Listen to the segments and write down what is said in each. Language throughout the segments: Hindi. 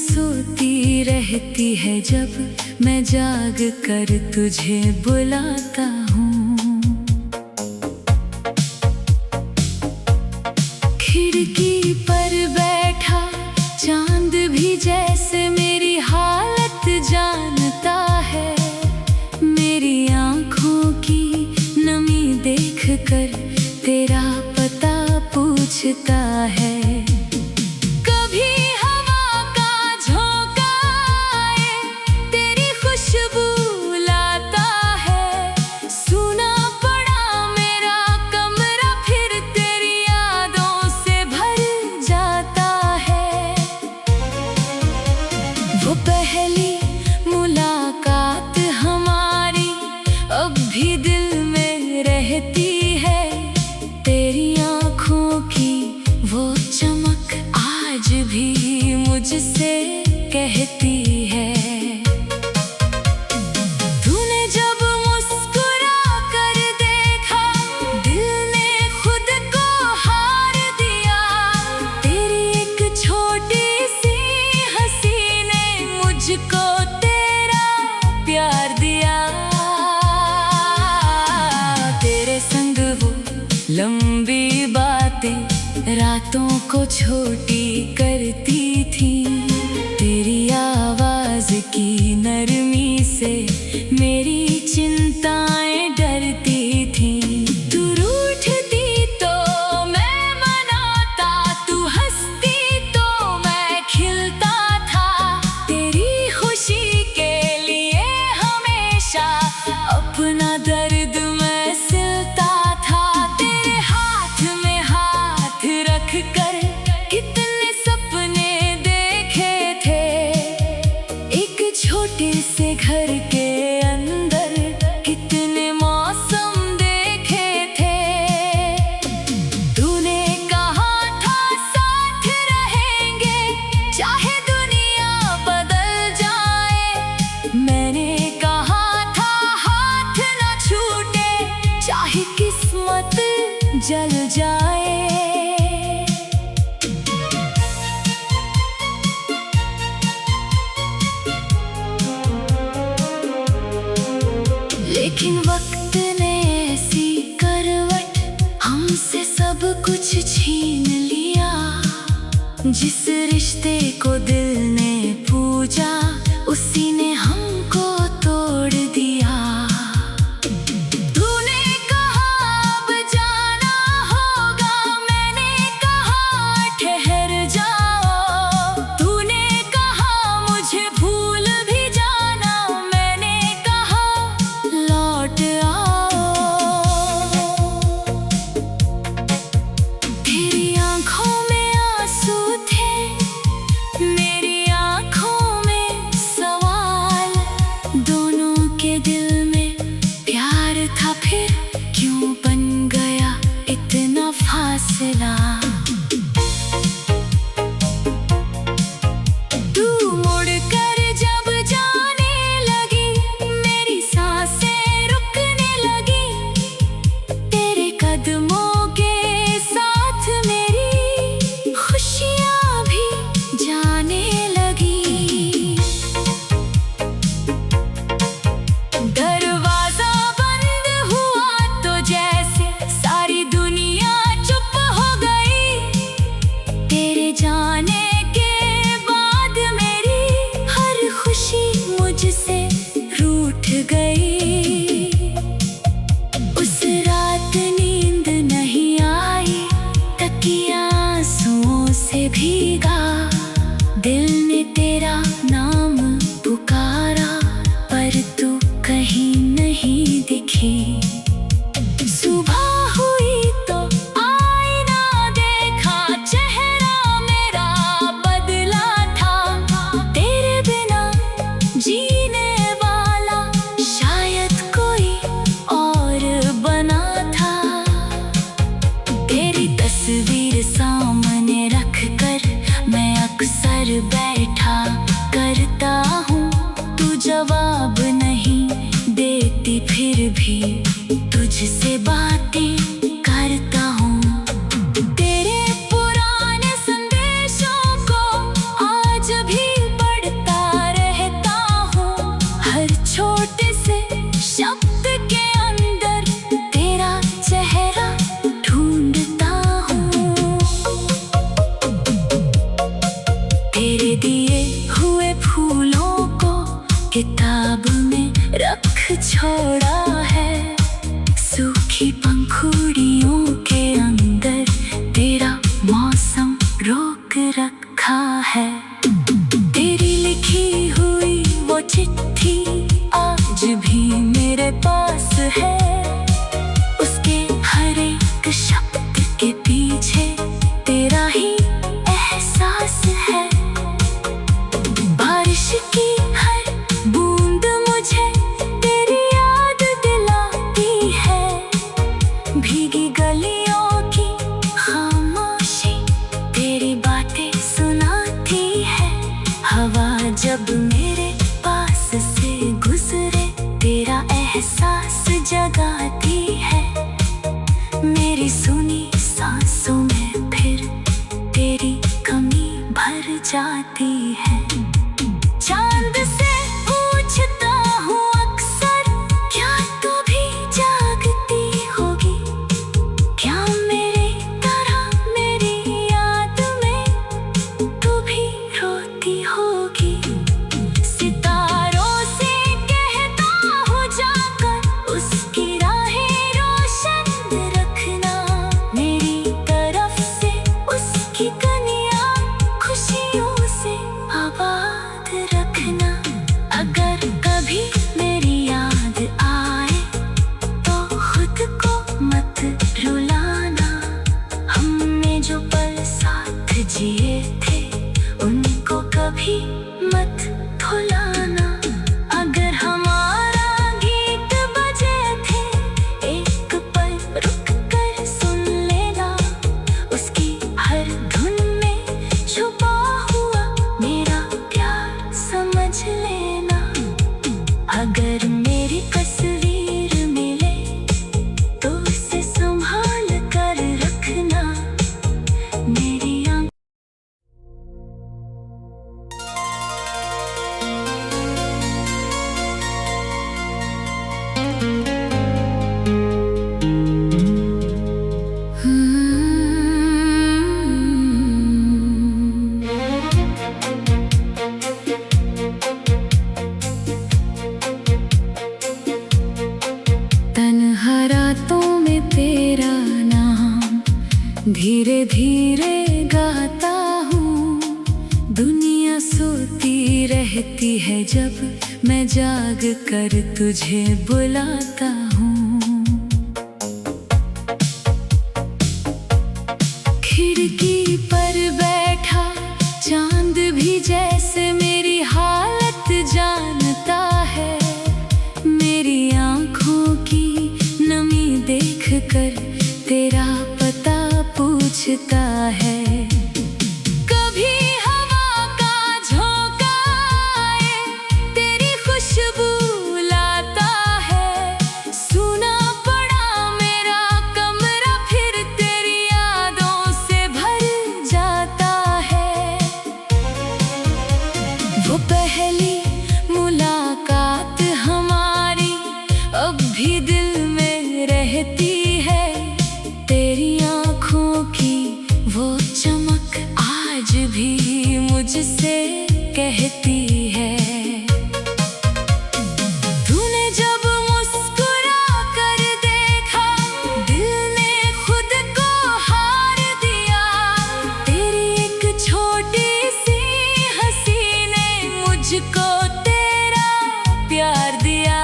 सोती रहती है जब मैं जाग कर तुझे बुलाता हूँ। खिड़की पर बैठा चांद भी जैसे मेरी हालत जानता है। मेरी आँखों की नमी देख कर तेरा पता पूछता है। कभी हवा का झोंका आए तेरी खुशबू लाता है। सूना पड़ा मेरा कमरा फिर तेरी यादों से भर जाता है। वो पहली मुलाकात हमारी अब भी दिल में रहती है। तेरी आँखों की वो चमक आज भी मुझसे कहती है। तूने जब मुस्कुरा कर देखा दिल ने खुद को हार दिया। तेरी एक छोटी सी हंसी ने मुझको तेरा प्यार दिया। तेरे संग वो लंबी बातें रातों को छोटी करती थी। तेरी आवाज की नरमी से मेरी चिंताएं डरती थी। तू रूठती तो मैं मनाता, तू हंसती तो मैं खिलता था। तेरी खुशी के लिए हमेशा अपना दर्द मैं सिलता था। तेरे हाथ में हाथ रख कर कितने सपने देखे थे। एक छोटे से घर के अंदर कितने मौसम देखे थे। तूने कहा था साथ रहेंगे चाहे दुनिया बदल जाए। मैंने कहा था हाथ ना छूटे चाहे किस्मत जल जाए। लेकिन वक्त ने ऐसी करवट हमसे सब कुछ छीन लिया। जिस रिश्ते को दिल ने पूजा उसी ने हमको तोड़ दिया। तूने कहा अब जाना होगा, मैंने कहा ठहर जाओ। तूने कहा मुझे भूल भी जाना, मैंने कहा लौट आओ। तेरी आँखों में आंसू थे, मेरी आँखों में सवाल। दोनों के दिल में प्यार था फिर क्यों बन गया इतना फासला। तू मुड़कर जब जाने लगी मेरी सांसें रुकने लगी। तेरे कदमों के साथ मेरी खुशियाँ भी जाने लगी। दरवाजा बंद हुआ तो जैसे सारी दुनिया चुप हो गई। तेरे जाने के बाद मेरी हर खुशी मुझसे रूठ गई। उस रात नींद नहीं आई, तकिया आंसुओं से भीगा। दिल ने तेरा नाम पुकारा पर तू कहीं नहीं दिखी। सुबह हुई तो आईना देखा, चेहरा मेरा बदला था। तेरे बिना जीने वाला शायद कोई और बना था। तेरी तस्वीर सामने रख कर मैं अक्सर बैठा करता हूँ। तू जवाब नहीं देती फिर भी तुझसे बातें करता हूँ। तेरे पुराने संदेशों को आज भी छोड़ा है। सूखी पंखुड़ियों के अंदर तेरा मौसम रोक रखा है। तेरी लिखी हुई वो चिट्ठी आज भी मेरे पास है। उसके हर एक शब्द के पीछे तेरा ही एहसास है। बारिश की हर बूंद मुझे तेरी याद दिलाती है। भीगी गलियों की खामोशी तेरी बातें सुनाती है। हवा जब मेरे पास से गुजरे तेरा एहसास जगाती है। मेरी सुनी सांसों में फिर तेरी कमी भर जाती है। चांद से पूछता हूँ अक्सर, क्या तू भी जागती होगी? क्या मेरी तरह मेरी याद में तू भी रोती होगी? सितारों से कहता हूँ जाकर, उसकी राहें रोशन रखना। मेरी तरफ से उसकी कनिया खुशियों से आबाद रखना। अगर कभी मेरी याद आए तो खुद को मत रुलाना। हमने जो पल साथ जिए थे उनको कभी मत भुलाना। अगर हमारा गीत बजे थे एक पल रुक कर सुन लेना। उसकी हर धुन में छुपा हुआ मेरा प्यार समझ लेना। अगर मेरी तस्वीर मिले तो उसे संभाल कर रखना। मेरी तन्हा रातों में तेरा नाम धीरे धीरे गाता हूँ। दुनिया सोती रहती है जब मैं जाग कर तुझे बुलाता हूँ। खिड़की पर बैठा चांद भी जैसे मेरी हालत जानता है। मेरी आँखों की नमी देख कर तेरा पता पूछता है। कभी हवा का झोंका आए तेरी खुशबू लाता है। सूना पड़ा मेरा कमरा फिर तेरी यादों से भर जाता है। वो पहली मुलाकात हमारी अब भी दिल में रहती है। तेरी आँखों की वो चमक आज भी मुझसे कहती है। तूने जब मुस्कुरा कर देखा दिल ने खुद को हार दिया। तेरी एक छोटी सी हंसी ने मुझको तेरा प्यार दिया।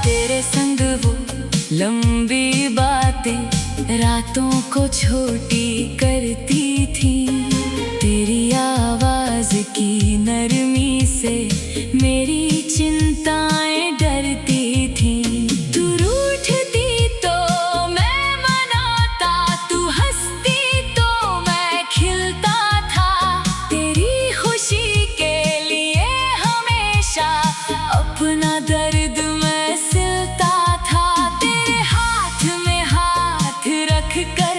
तेरे संग वो लंबी बातें रातों को छोटी करती थी। तेरी आवाज की नरमी से मेरी चिंताएं डरती थी। तू रूठती तो मैं मनाता, तू हंसती तो मैं खिलता था। तेरी खुशी के लिए हमेशा अपना दर्द मैं सिलता था। तेरे हाथ में हाथ रख कर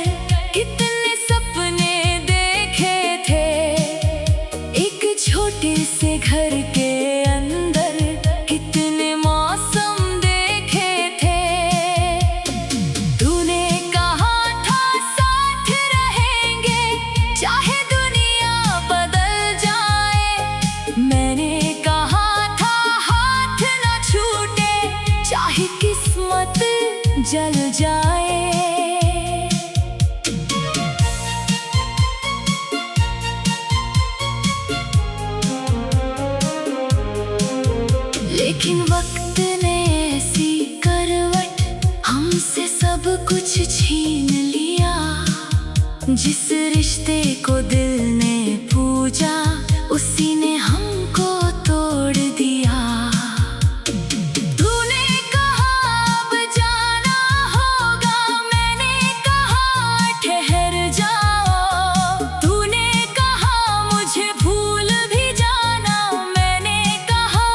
कितने सपने जिस रिश्ते को दिल ने पूजा उसी ने हमको तोड़ दिया। तूने कहा अब जाना होगा, मैंने कहा ठहर जाओ। तूने कहा मुझे भूल भी जाना, मैंने कहा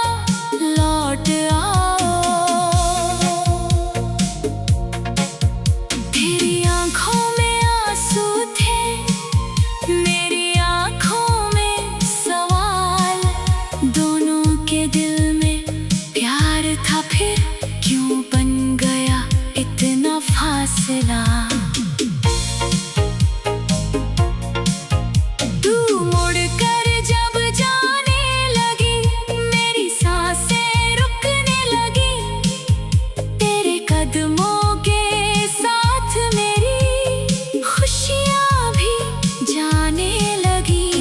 लौट आओ। तेरी आंखों में आंसू थे, मेरी आंखों में सवाल, दोनों के दिल में प्यार था, फिर क्यों बन गया इतना फासला। तू मुड़कर जब जाने लगी, मेरी सांसें रुकने लगी। तेरे कदमों के साथ मेरी खुशियाँ भी जाने लगी।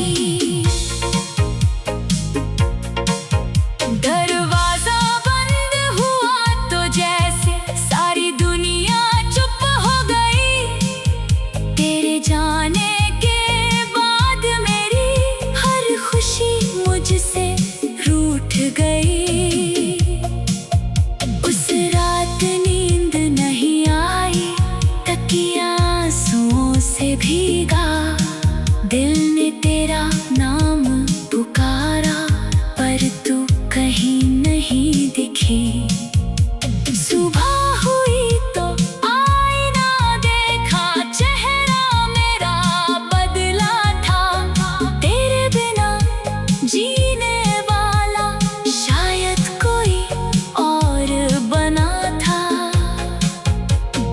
दरवाजा बंद हुआ तो जैसे सारी दुनिया चुप हो गई। तेरे जाने के बाद मेरी हर खुशी मुझसे रूठ गई। उस रात नींद नहीं आई, तकिया आंसुओं से भीगा। दिल ने तेरा नाम पुकारा, पर तू कहीं नहीं दिखी। सुबह हुई तो आईना देखा, चेहरा मेरा बदला था। तेरे बिना जीने वाला शायद कोई और बना था।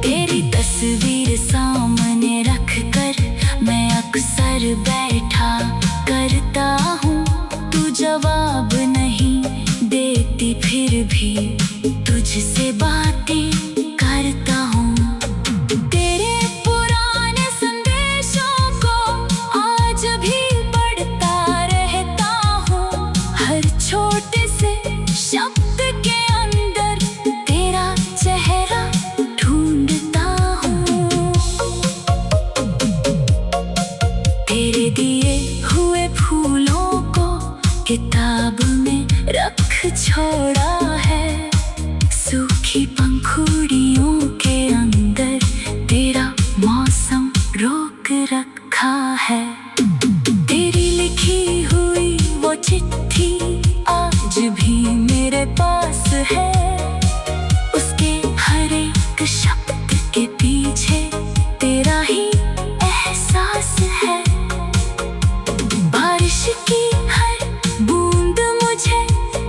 तेरी तस्वीर सामने रख कर मैं अक्सर बैठा करता हूँ। तू जवाब नहीं देती, फिर भी तुझसे बातें करता हूँ। तेरे पुराने संदेशों को आज भी पढ़ता रहता हूँ। हर छोटे से शब्द के अंदर तेरा चेहरा ढूंढता हूँ। तेरे दिए हुए फूलों को किताब में रख छोड़ा है। सूखी पंखुड़ियों के अंदर तेरा मौसम रोक रखा है। तेरी लिखी हुई वो चिट्ठी आज भी मेरे पास है। उसके हर एक शब्द के पीछे तेरा ही एहसास है। बारिश की हर बूंद मुझे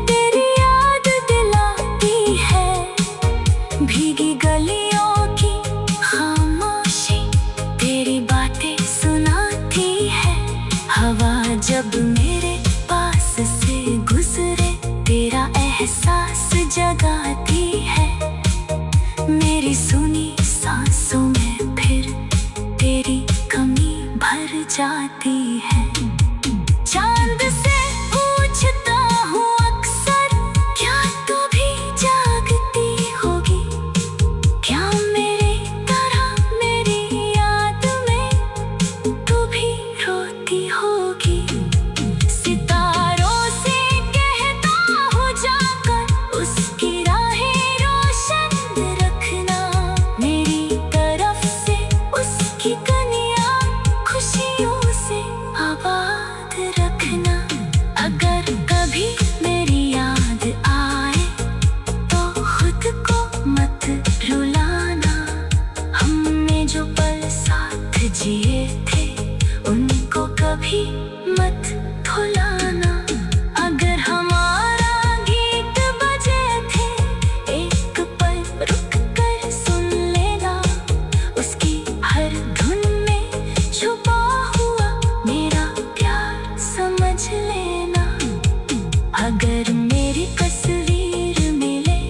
तेरी याद दिलाती है। भीगी गलियों की खामोशी तेरी बातें सुनाती है। हवा जब मेरे पास से गुजरे तेरा एहसास जगाती है। मेरी सुनी सांसों में फिर तेरी कमी भर जाती है। चांद से पूछता हूँ अक्सर, क्या तू भी जागती होगी? क्या मेरी तरह मेरी याद में तू भी रोती होगी? सितारों से कहता हूँ जाकर, उसकी राहें रोशन रखना। मेरी तरफ से उसकी कनियाँ खुशियों से आबाद रखना। अगर कभी मेरी याद आए तो खुद को मत रुलाना। हमने जो पल साथ जिए थे उनको कभी मत भुलाना। अगर हमारा गीत बजे थे एक पल रुक कर सुन लेना। उसकी हर धुन में छुपा हुआ मेरा प्यार समझ लेना। अगर मेरी तस्वीर मिले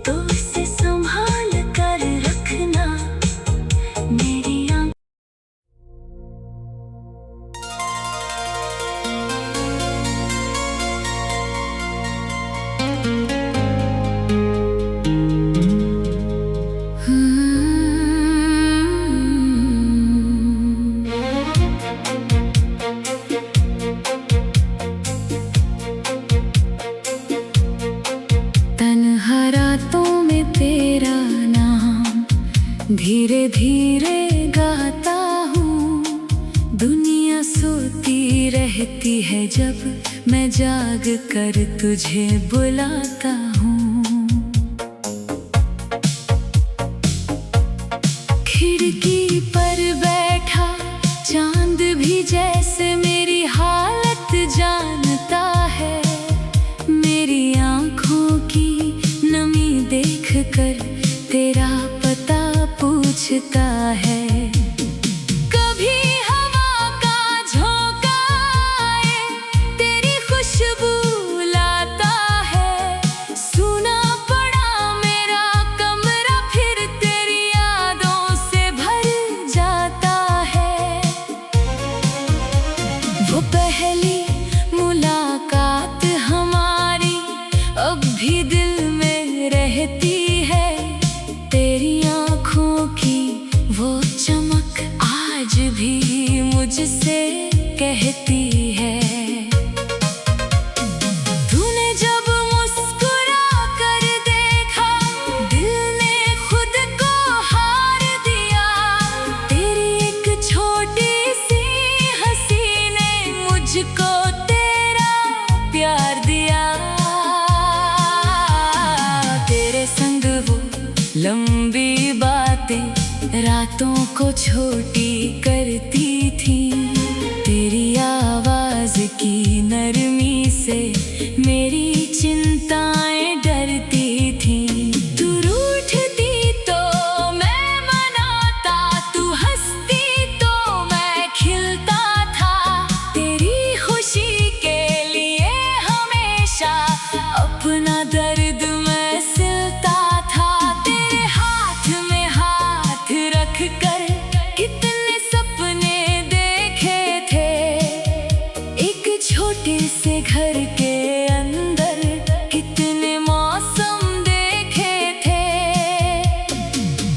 तो उसे संभाल कर रखना। मेरी सोती रहती है जब मैं जाग कर तुझे बुलाता हूँ। खिड़की पर बैठा चांद भी जैसे मेरी हालत जानता है। मेरी आँखों की नमी देख कर तेरा पता पूछता है। वो पहली मुलाकात हमारी अब भी दिल में रहती है। तेरी आँखों की वो चमक आज भी मुझसे कहती है। तूने जब मुस्कुरा कर देखा दिल ने खुद को हार दिया। तेरी एक छोटी सी हंसी ने मुझको तेरा प्यार दिया। तेरे संग वो लंबी बातें रातों को छोटी करती थी। तेरी आवाज की नरमी से मेरी चिंताएं डरती थी। तू रूठती तो मैं मनाता, तू हंसती तो मैं खिलता था। तेरी खुशी के लिए हमेशा अपना दर्द मैं सिलता था। तेरे हाथ में हाथ रख कर कितने सपने देखे थे। एक छोटे से घर के अंदर कितने मौसम देखे थे।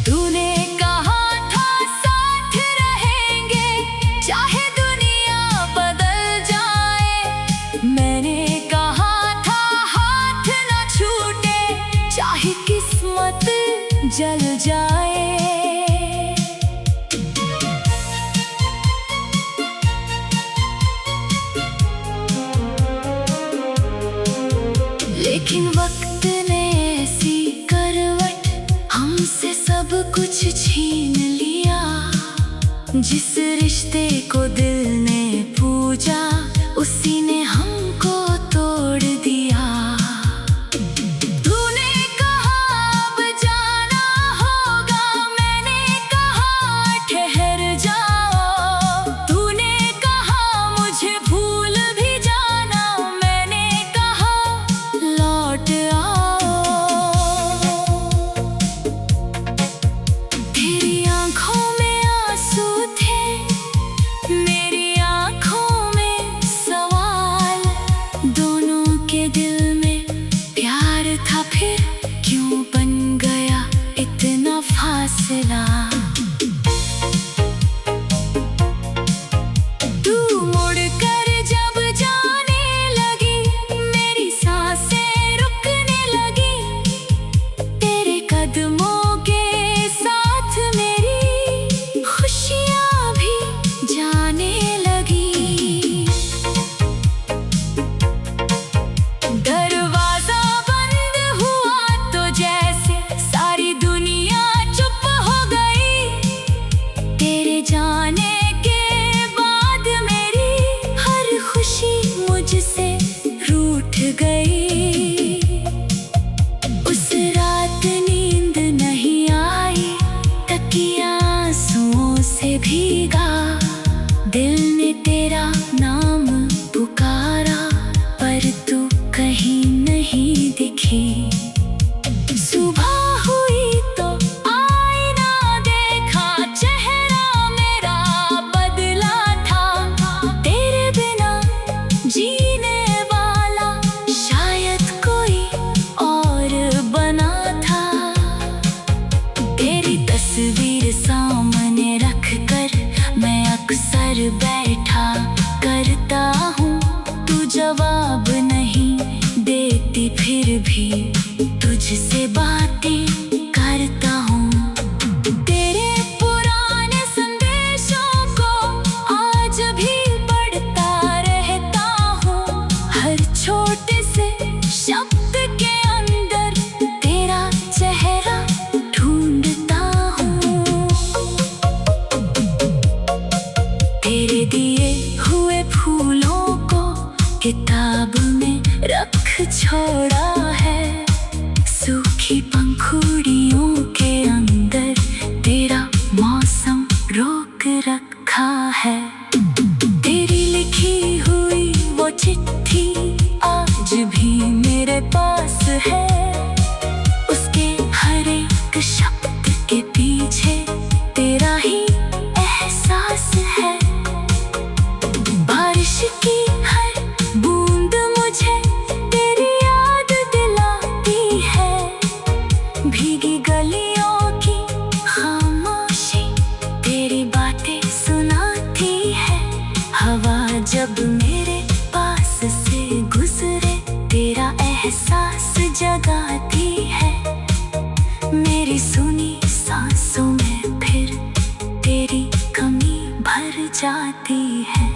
तूने कहा था साथ रहेंगे चाहे दुनिया बदल जाए। मैंने कहा था हाथ न छूटे चाहे किस्मत जल जाए। लेकिन वक्त ने ऐसी करवट हमसे सब कुछ छीन लिया। जिस रिश्ते को दिल ने पूजा उसी ने हमको तोड़ दिया। तूने कहा अब जाना होगा, मैंने कहा ठहर जाओ। तूने कहा मुझे भूल भी जाना, मैंने कहा लौट आओ। तेरी आँखों में आंसू थे, मेरी आँखों में सवाल। दोनों के दिल में प्यार था, फिर क्यों बन गया इतना फासला। तू मुड़कर जब जाने लगी मेरी सांसें रुकने लगी। तेरे कदमों के साथ मेरी खुशियाँ भी जाने लगी। दरवाजा बंद हुआ तो जैसे सारी दुनिया चुप हो गई। तेरे जाने के बाद मेरी हर खुशी मुझसे रूठ गई। उस रात नींद नहीं आई, तकिया आंसुओं से भीगा। दिल ने तेरा नाम पुकारा पर तू कहीं नहीं दिखी। सुबह हुई तो आईना देखा, चेहरा मेरा बदला था। तेरे बिना जीने वाला शायद कोई और बना था। तेरी तस्वीर सामने रख कर मैं अक्सर बैठा करता हूँ। तू जवाब नहीं देती फिर भी तुझसे बातें करता हूँ। तेरे पुराने संदेशों को आज भी तेरे दिए हुए फूलों को किताब में रख छोड़ा है। सूखी पंखुड़ियों के अंदर तेरा मौसम रोक रखा है। तेरी लिखी हुई वो चिट्ठी आज भी मेरे पास है। उसके हर एक शब्द के पीछे तेरा ही एहसास है। बारिश की हर बूंद मुझे तेरी याद दिलाती है। भीगी गलियों की खामोशी तेरी बातें सुनाती है। हवा जब मेरे पास से गुजरे तेरा एहसास जगाती है। मेरी सुनी सांसों में फिर तेरी कमी भर जाती है।